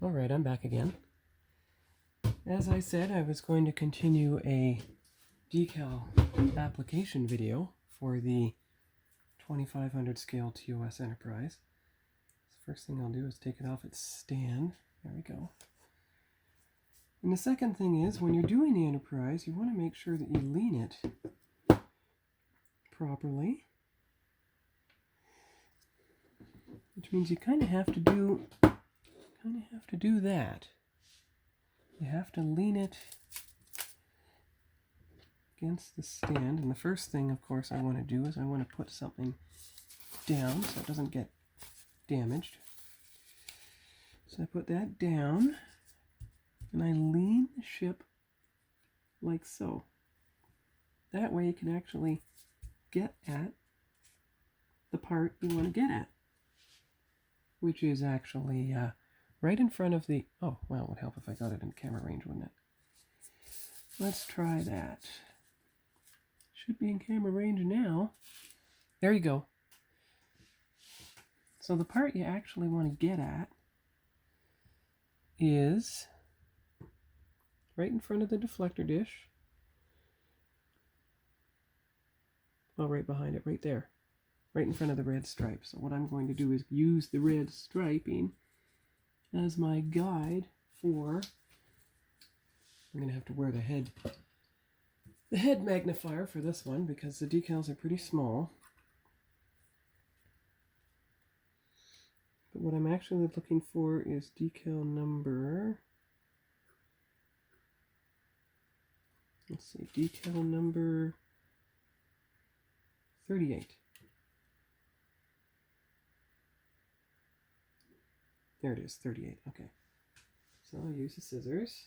Alright, I'm back again. As I said, I was going to continue a decal application video for the 2500 scale TOS Enterprise. So first thing I'll do is take it off its stand. There we go. And the second thing is, when you're doing the Enterprise, you want to make sure that you lean it properly. Which means you kind of have to do that. You have to lean it against the stand, and the first thing, of course, I want to do is I want to put something down so it doesn't get damaged. So I put that down, and I lean the ship like so. That way you can actually get at the part you want to get at, which is actually right in front of the... Oh, well, it would help if I got it in camera range, wouldn't it? Let's try that. Should be in camera range now. There you go. So the part you actually want to get at is right in front of the deflector dish. Oh, right behind it, right there. Right in front of the red stripe. So what I'm going to do is use the red striping as my guide for... I'm going to have to wear the head magnifier for this one because the decals are pretty small. But what I'm actually looking for is decal number... Let's see, decal number 38. There it is, 38. Okay. So I'll use the scissors.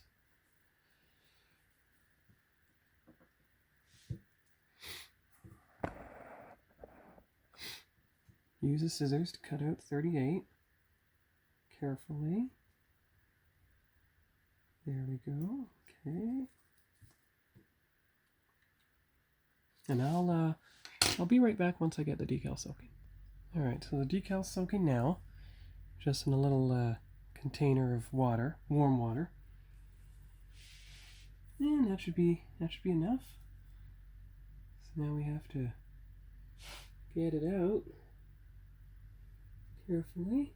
Use the scissors to cut out 38 carefully. There we go. Okay. And I'll be right back once I get the decal soaking. All right, so the decal's soaking now, just in a little container of water, warm water. And that should be enough. So now we have to get it out carefully.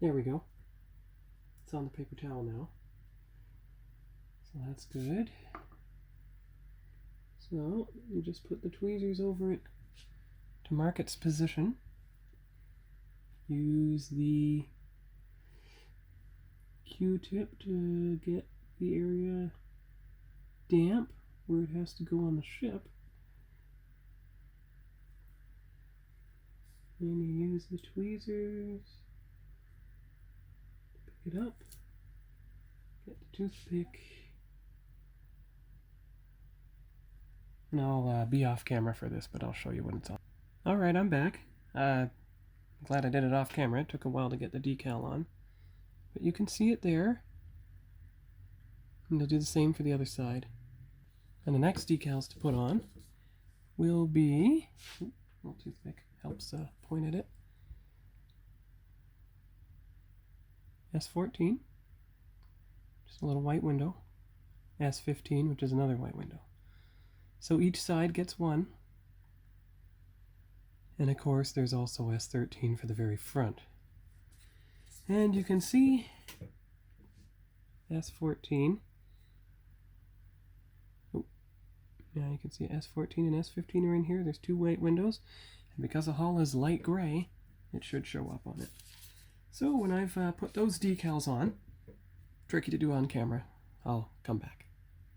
There we go. It's on the paper towel now. So that's good. So you just put the tweezers over it to mark its position. Use the Q-tip to get the area damp where it has to go on the ship. And you use the tweezers to pick it up. Get the toothpick. And I'll be off camera for this, but I'll show you when it's on. Alright, I'm back. I'm glad I did it off camera. It took a while to get the decal on. But you can see it there. And you'll do the same for the other side. And the next decals to put on will be... little toothpick helps point at it. S14. Just a little white window. S15, which is another white window. So each side gets one. And of course there's also S13 for the very front. And you can see S14. Oh, yeah, you can see S14 and S15 are in here. There's two white windows. And because the hull is light gray, it should show up on it. So when I've put those decals on, tricky to do on camera, I'll come back.